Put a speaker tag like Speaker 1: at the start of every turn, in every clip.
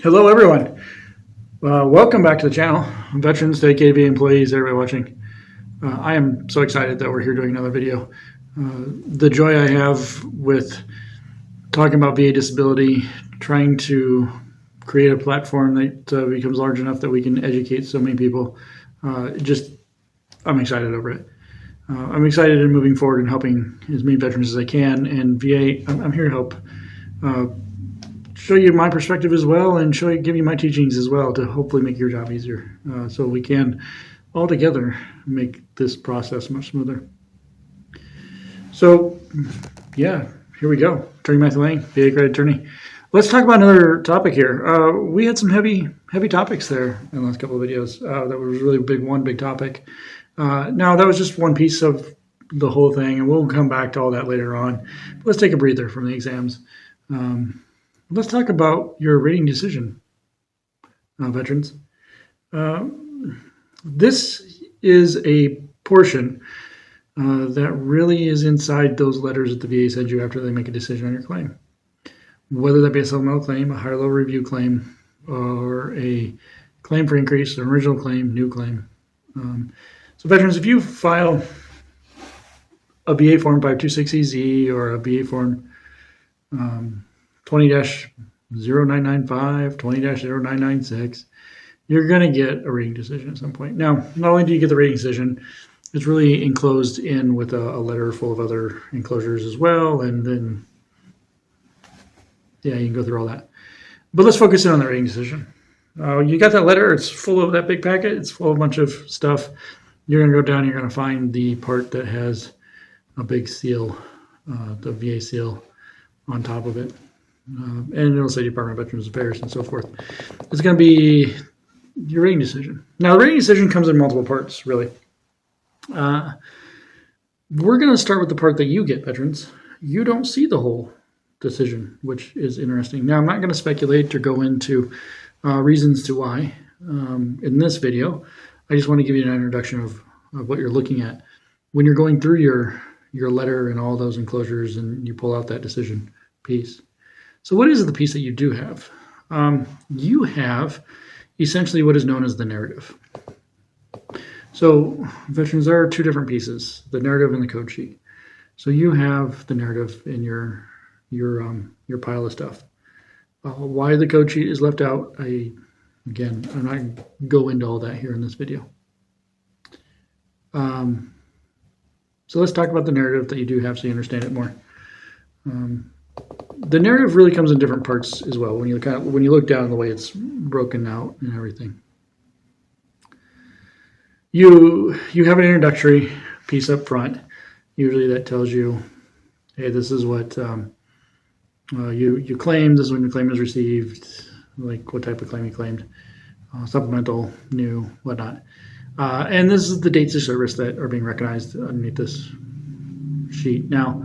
Speaker 1: Hello, everyone. Welcome back to the channel. Veterans, KV employees, everybody watching. I am so excited that we're here doing another video. The joy I have with talking about VA disability, trying to create a platform that becomes large enough that we can educate so many people, I'm excited over it. I'm excited in moving forward and helping as many veterans as I can. And VA, I'm here to help show you my perspective as well, and give you my teachings as well to hopefully make your job easier, so we can all together make this process much smoother. So yeah, here we go. Attorney Matthew Lang, VA accredited attorney. Let's talk about another topic here. We had some heavy topics there in the last couple of videos. That was really one big topic. Now that was just one piece of the whole thing, and we'll come back to all that later on. But let's take a breather from the exams. Let's talk about your rating decision, veterans. This is a portion that really is inside those letters that the VA sends you after they make a decision on your claim. Whether that be a supplemental claim, a higher level review claim, or a claim for increase, an original claim, new claim. So veterans, if you file a VA form 526EZ or a VA form 20-0995, 20-0996, you're going to get a rating decision at some point. Now, not only do you get the rating decision, it's really enclosed in with a letter full of other enclosures as well, and then, yeah, you can go through all that. But let's focus in on the rating decision. You got that letter, it's full of that big packet, it's full of a bunch of stuff. You're going to go down, you're going to find the part that has a big seal, the VA seal on top of it. And it'll say Department of Veterans Affairs and so forth. It's going to be your rating decision. Now, the rating decision comes in multiple parts, really. We're going to start with the part that you get, veterans. You don't see the whole decision, which is interesting. Now, I'm not going to speculate or go into reasons to why in this video. I just want to give you an introduction of what you're looking at when you're going through your letter and all those enclosures and you pull out that decision piece. So what is the piece that you do have? You have essentially what is known as the narrative. So veterans, there are two different pieces, the narrative and the code sheet. So you have the narrative in your pile of stuff. Why the code sheet is left out, I'm not going to go into all that here in this video. So let's talk about the narrative that you do have so you understand it more. The narrative really comes in different parts as well when you look down the way it's broken out and everything. You have an introductory piece up front. Usually that tells you, hey, this is what you claimed, this is when your claim is received, like what type of claim you claimed, supplemental, new, whatnot. And this is the dates of service that are being recognized underneath this sheet. Now,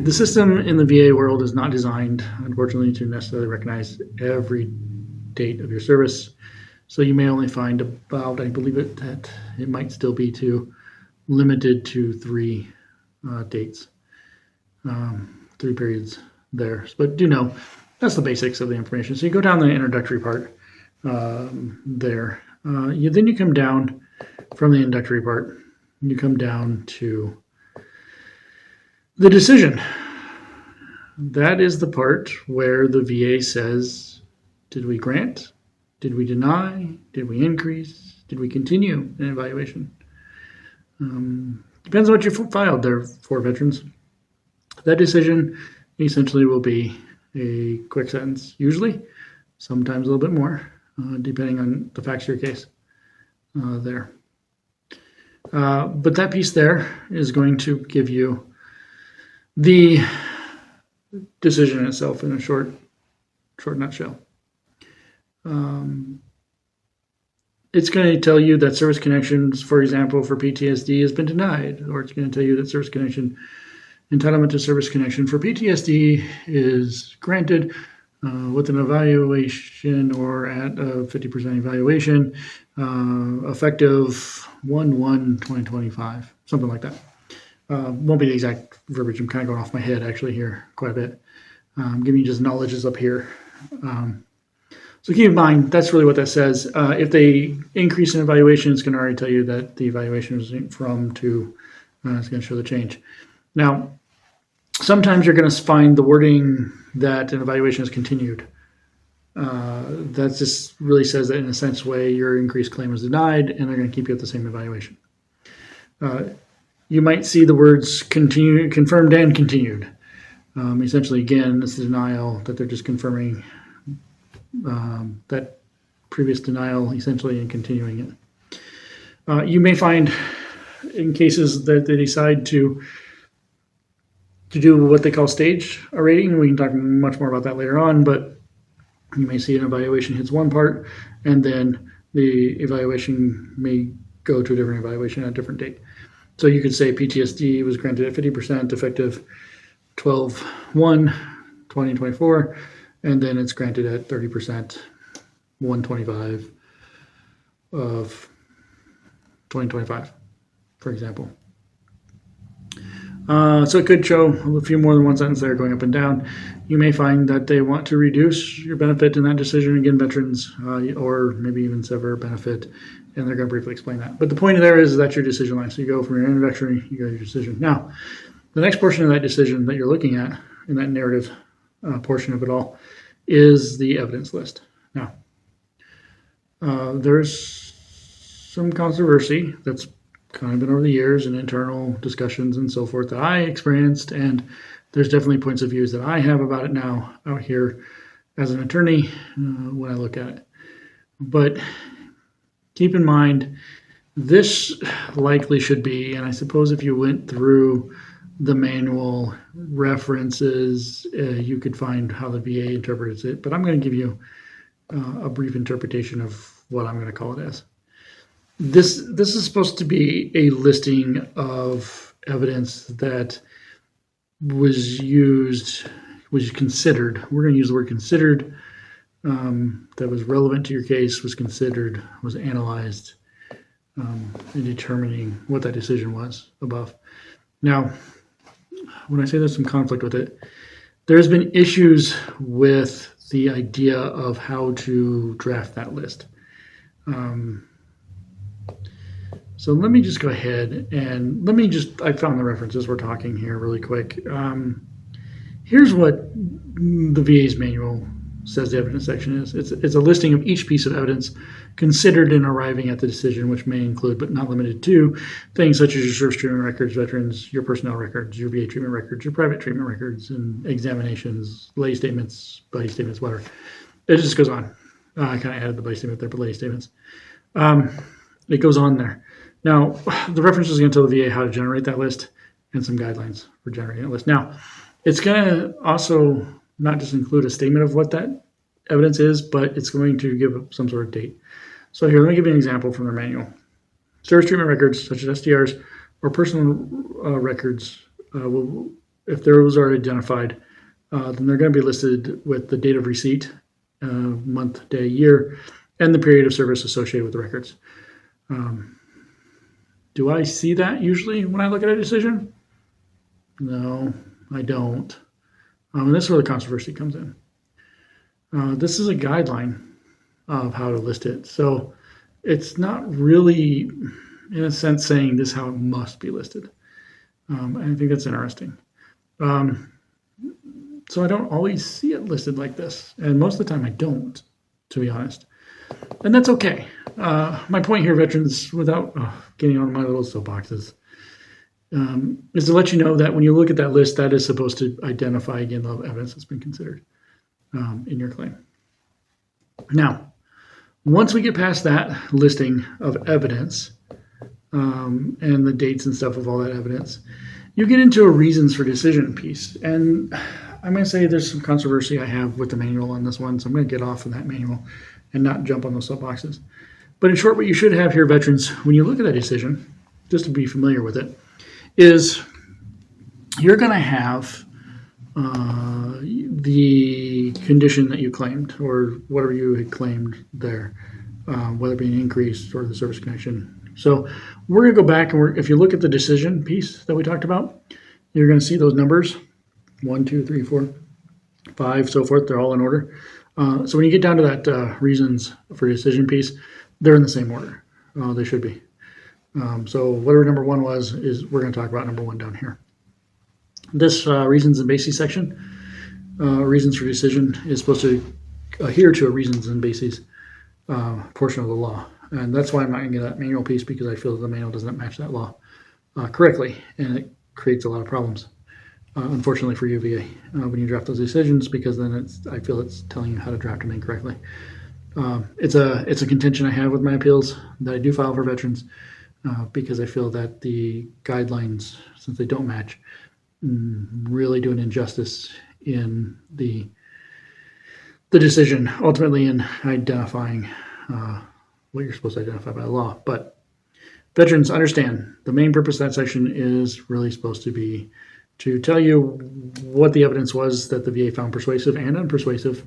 Speaker 1: the system in the VA world is not designed, unfortunately, to necessarily recognize every date of your service. So you may only find about, I believe that it might still be limited to 3 dates, 3 periods there. But do know that's the basics of the information. So you go down the introductory part there. Then you come down from the introductory part. You come down to the decision. That is the part where the VA says, did we grant? Did we deny? Did we increase? Did we continue an evaluation? Depends on what you filed there for, veterans. That decision essentially will be a quick sentence, usually, sometimes a little bit more, depending on the facts of your case there. But that piece there is going to give you the decision itself in a short nutshell. It's going to tell you that service connections, for example, for PTSD has been denied, or it's going to tell you that service connection, entitlement to service connection for PTSD is granted with an evaluation or at a 50% evaluation, effective 1/1/2025, something like that. Won't be the exact verbiage. I'm kind of going off my head actually here quite a bit. Giving you just knowledge is up here. So keep in mind, that's really what that says. If they increase an evaluation, it's going to already tell you that the evaluation is from to, it's going to show the change. Now, sometimes you're going to find the wording that an evaluation is continued. That just really says that in a sense way, your increased claim was denied, and they're going to keep you at the same evaluation. You might see the words continue, confirmed and continued. Essentially, again, it's a denial that they're just confirming that previous denial, essentially, and continuing it. You may find in cases that they decide to do what they call stage a rating, and we can talk much more about that later on, but you may see an evaluation hits one part, and then the evaluation may go to a different evaluation at a different date. So you could say PTSD was granted at 50% effective 12/1/2024, and then it's granted at 30% 1/25 of 2025, for example. So it could show a few more than one sentence there going up and down. You may find that they want to reduce your benefit in that decision, again, veterans, or maybe even sever benefit, and they're going to briefly explain that. But the point there is that's your decision line. So you go from your introductory, you go to your decision. Now, the next portion of that decision that you're looking at in that narrative portion of it all is the evidence list. Now, there's some controversy that's kind of been over the years and internal discussions and so forth that I experienced, and there's definitely points of views that I have about it now out here as an attorney when I look at it. But keep in mind, this likely should be, and I suppose if you went through the manual references, you could find how the VA interprets it, but I'm going to give you a brief interpretation of what I'm going to call it as. This is supposed to be a listing of evidence that was considered. We're going to use the word considered. That was relevant to your case, was considered, was analyzed in determining what that decision was above. Now, when I say there's some conflict with it, there's been issues with the idea of how to draft that list. So let me just go ahead and I found the references we're talking here really quick. Here's what the VA's manual says the evidence section is. It's a listing of each piece of evidence considered in arriving at the decision, which may include, but not limited to, things such as your service treatment records, veterans, your personnel records, your VA treatment records, your private treatment records, and examinations, lay statements, buddy statements, whatever. It just goes on. I kind of added the buddy statement there, but lay statements. It goes on there. Now, the reference is going to tell the VA how to generate that list and some guidelines for generating that list. Now, it's going to also not just include a statement of what that evidence is, but it's going to give some sort of date. So here, let me give you an example from their manual. Service treatment records, such as STRs or personal records, if those are identified, then they're going to be listed with the date of receipt, month, day, year, and the period of service associated with the records. Do I see that usually when I look at a decision? No, I don't. And this is where the controversy comes in. This is a guideline of how to list it. So it's not really, in a sense, saying this is how it must be listed. I think that's interesting. So I don't always see it listed like this. And most of the time I don't, to be honest. And that's okay. My point here, veterans, without getting on my little soapboxes, is to let you know that when you look at that list, that is supposed to identify, again, the evidence that's been considered in your claim. Now, once we get past that listing of evidence and the dates and stuff of all that evidence, you get into a reasons for decision piece. And I'm going to say there's some controversy I have with the manual on this one, so I'm going to get off of that manual and not jump on those soapboxes. But in short, what you should have here, veterans, when you look at that decision, just to be familiar with it, is you're going to have the condition that you claimed or whatever you had claimed there, whether it be an increase or the service connection. So we're going to go back and if you look at the decision piece that we talked about, you're going to see those numbers, 1, 2, 3, 4, 5, so forth. They're all in order. So when you get down to that reasons for decision piece, they're in the same order. They should be. So whatever number one was, is we're going to talk about number one down here. This reasons and bases section, reasons for decision, is supposed to adhere to a reasons and bases portion of the law. And that's why I'm not going to get that manual piece, because I feel that the manual doesn't match that law correctly, and it creates a lot of problems. Unfortunately for UVA, when you draft those decisions, because then I feel it's telling you how to draft them incorrectly. It's a contention I have with my appeals that I do file for veterans, because I feel that the guidelines, since they don't match, really do an injustice in the decision, ultimately in identifying what you're supposed to identify by law. But veterans, understand the main purpose of that section is really supposed to be to tell you what the evidence was that the VA found persuasive and unpersuasive,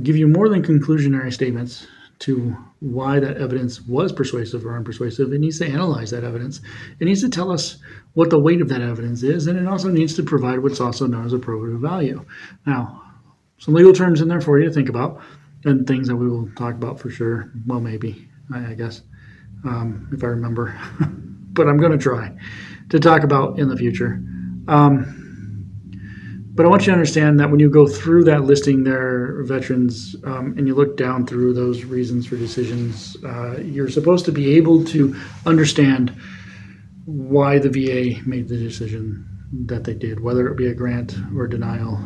Speaker 1: give you more than conclusionary statements to why that evidence was persuasive or unpersuasive. It needs to analyze that evidence. It needs to tell us what the weight of that evidence is, and it also needs to provide what's also known as a probative value. Now, some legal terms in there for you to think about, and things that we will talk about for sure. Well, maybe, I guess, if I remember. But I'm going to try to talk about in the future. But I want you to understand that when you go through that listing there, veterans, and you look down through those reasons for decisions, you're supposed to be able to understand why the VA made the decision that they did, whether it be a grant or denial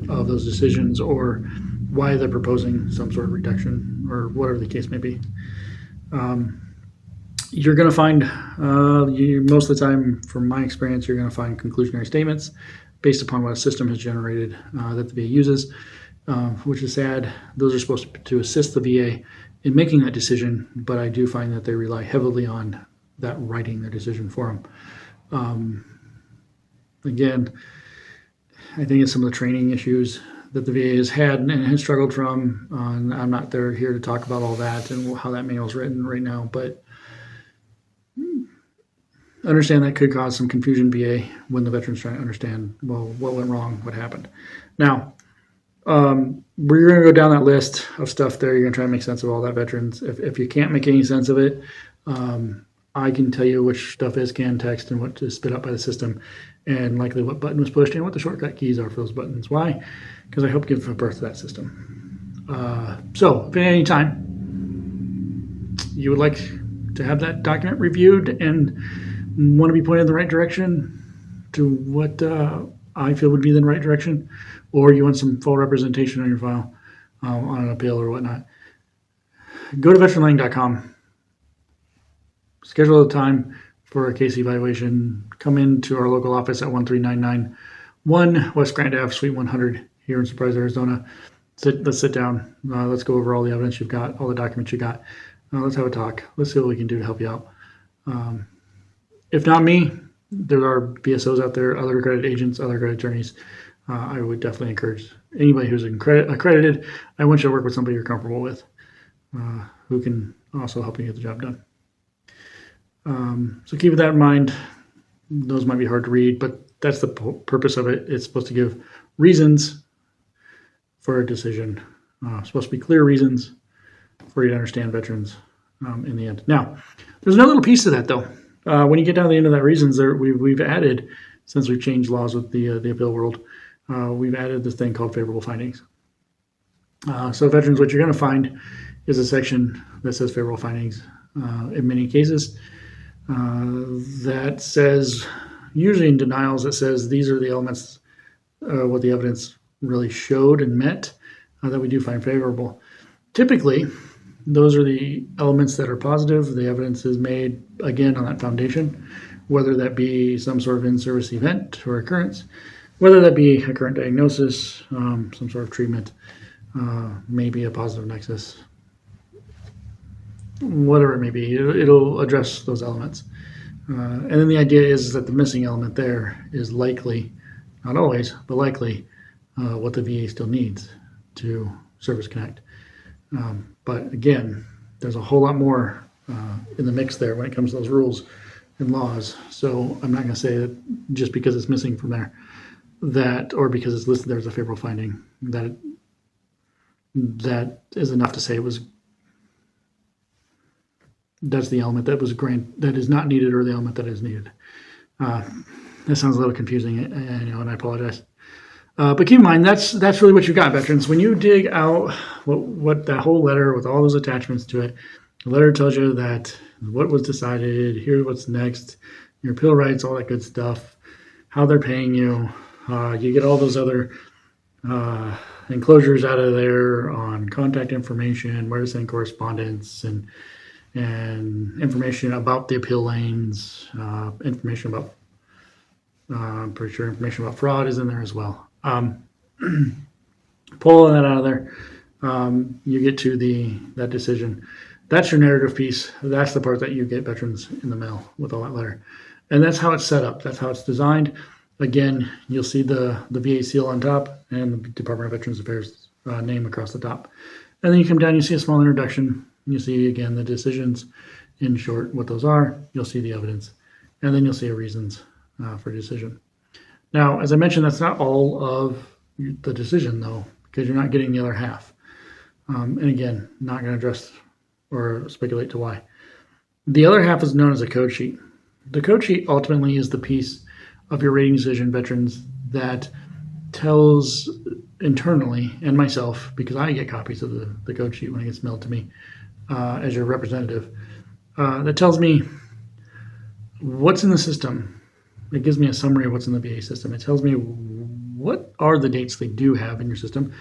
Speaker 1: of those decisions, or why they're proposing some sort of reduction, or whatever the case may be. You're going to find, most of the time, from my experience, you're going to find conclusionary statements based upon what a system has generated that the VA uses, which is sad. Those are supposed to assist the VA in making that decision, but I do find that they rely heavily on that writing their decision for them. Again, I think it's some of the training issues that the VA has had and has struggled from. I'm not here to talk about all that and how that manual is written right now, but understand that could cause some confusion VA when the veteran's trying to understand, well, what went wrong, what happened. Now, we're going to go down that list of stuff there. You're going to try to make sense of all that, veterans. If you can't make any sense of it, I can tell you which stuff is canned text and what is spit out by the system, and likely what button was pushed and what the shortcut keys are for those buttons. Why? Because I help give birth to that system. So if at any time you would like to have that document reviewed and want to be pointed in the right direction to what I feel would be the right direction, or you want some full representation on your file on an appeal or whatnot, go to veteranlang.com, schedule a time for a case evaluation, come into our local office at 13991 West Grand Ave, Suite 100 here in Surprise, Arizona. Let's sit down. Let's go over all the evidence you've got, all the documents you got. Let's have a talk. Let's see what we can do to help you out. If not me, there are BSOs out there, other accredited agents, other accredited attorneys. I would definitely encourage anybody who's accredited. I want you to work with somebody you're comfortable with, who can also help you get the job done. So keep that in mind. Those might be hard to read, but that's the purpose of it. It's supposed to give reasons for a decision. Supposed to be clear reasons for you to understand veterans in the end. Now, there's another little piece to that, though. When you get down to the end of that reasons, there we've added, since we've changed laws with the appeal world, we've added this thing called favorable findings. So veterans, what you're going to find is a section that says favorable findings. In many cases, that says, usually in denials, it says these are the elements, what the evidence really showed and met, that we do find favorable. Typically, those are the elements that are positive. The evidence is made, again, on that foundation, whether that be some sort of in-service event or occurrence, whether that be a current diagnosis, some sort of treatment, maybe a positive nexus, whatever it may be. It'll address those elements. And then the idea is that the missing element there is likely, not always, but likely, what the VA still needs to service connect. But again, there's a whole lot more in the mix there when it comes to those rules and laws. So I'm not going to say that just because it's missing from there that, or because it's listed there as a favorable finding, that is enough to say that's the element that that is not needed, or the element that is needed. That sounds a little confusing, and I apologize. But keep in mind, that's really what you got, veterans. When you dig out what that whole letter with all those attachments to it, the letter tells you that what was decided, here's what's next, your appeal rights, all that good stuff, how they're paying you. You get all those other enclosures out of there on contact information, where to send correspondence, and information about the appeal lanes, information about, I'm pretty sure information about fraud is in there as well. Pulling that out of there, you get to that decision. That's your narrative piece. That's the part that you get, veterans, in the mail with all that letter. And that's how it's set up. That's how it's designed. Again, you'll see the VA seal on top and the Department of Veterans Affairs name across the top. And then you come down, you see a small introduction. You see, again, the decisions, in short, what those are. You'll see the evidence. And then you'll see reasons for decision. Now, as I mentioned, that's not all of the decision, though, because you're not getting the other half. And again, not going to address or speculate to why. The other half is known as a code sheet. The code sheet ultimately is the piece of your rating decision, veterans, that tells internally, and myself, because I get copies of the code sheet when it gets mailed to me as your representative, that tells me what's in the system. It gives me a summary of what's in the VA system. It tells me what are the dates they do have in your system,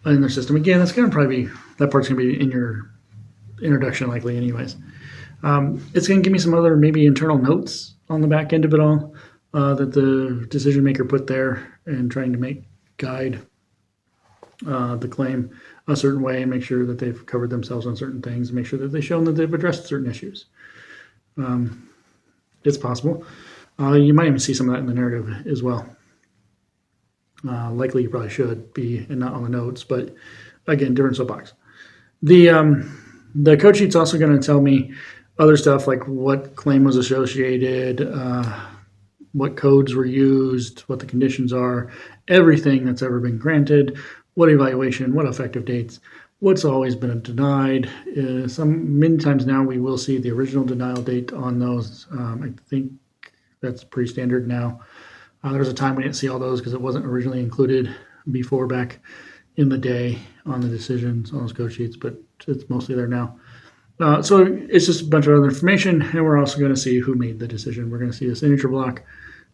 Speaker 1: in their system. Again, that's going to probably be, that part's going to be in your introduction likely anyways. It's going to give me some other maybe internal notes on the back end of it all that the decision maker put there, and trying to guide the claim a certain way and make sure that they've covered themselves on certain things, and make sure that they've shown that they've addressed certain issues. It's possible. You might even see some of that in the narrative as well. Likely you probably should be, and not on the notes, but again, different soapbox. The code sheet's also going to tell me other stuff like what claim was associated, what codes were used, what the conditions are, everything that's ever been granted, what evaluation, what effective dates, what's always been denied. Many times now we will see the original denial date on those. I think that's pretty standard now. There was a time we didn't see all those because it wasn't originally included before, back in the day, on the decisions on those code sheets, but it's mostly there now. So it's just a bunch of other information, and we're also going to see who made the decision. We're going to see a signature block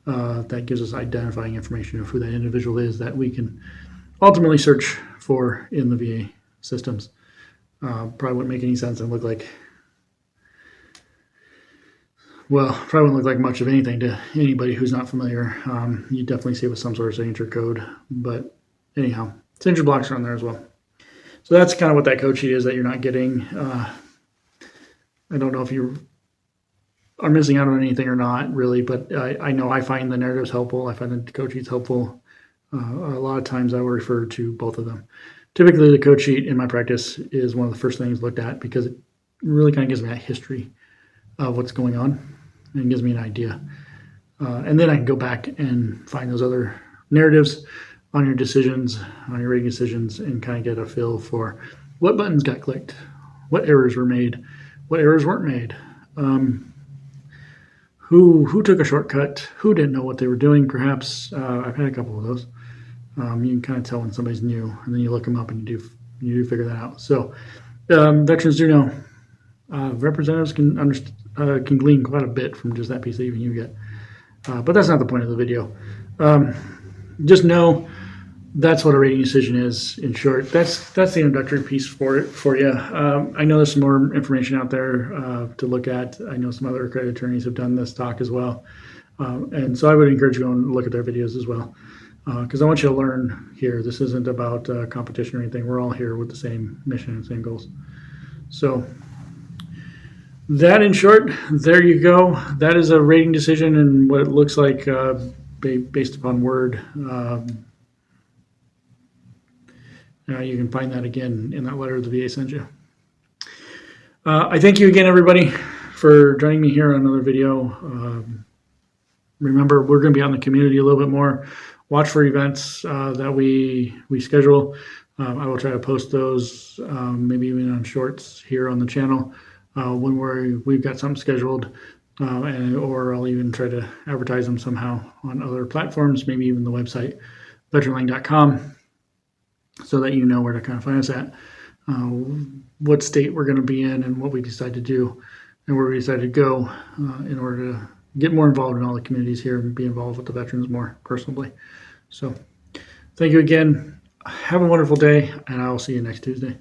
Speaker 1: that gives us identifying information of who that individual is that we can ultimately search for in the VA systems. Probably wouldn't make any sense and look like, well, probably wouldn't look like much of anything to anybody who's not familiar. You definitely see it with some sort of signature code, but anyhow, signature blocks are on there as well. So that's kind of what that code sheet is that you're not getting. I don't know if you are missing out on anything or not, really, but I know I find the narratives helpful. I find the code sheets helpful. A lot of times I will refer to both of them. Typically, the code sheet in my practice is one of the first things looked at because it really kind of gives me that history of what's going on and gives me an idea. And then I can go back and find those other narratives on your decisions, on your rating decisions, and kind of get a feel for what buttons got clicked, what errors were made, what errors weren't made, who took a shortcut, who didn't know what they were doing, perhaps. I've had a couple of those. You can kind of tell when somebody's new, and then you look them up and you do figure that out. So veterans do know. Representatives can glean quite a bit from just that piece that even you get. But that's not the point of the video. Just know that's what a rating decision is, in short. That's the introductory piece for you. I know there's some more information out there to look at. I know some other accredited attorneys have done this talk as well. And so I would encourage you to go and look at their videos as well. Because I want you to learn here. This isn't about competition or anything. We're all here with the same mission and same goals. So that, in short, there you go. That is a rating decision and what it looks like based upon Word. You can find that again in that letter the VA sent you. I thank you again, everybody, for joining me here on another video. Remember, we're going to be out in the community a little bit more, watch for events that we schedule. I will try to post those, maybe even on shorts here on the channel when we've got something scheduled, or I'll even try to advertise them somehow on other platforms, maybe even the website veteranlink.com, so that you know where to kind of find us at, what state we're going to be in, and what we decide to do, and where we decide to go in order to get more involved in all the communities here and be involved with the veterans more personally. So thank you again. Have a wonderful day, and I will see you next Tuesday.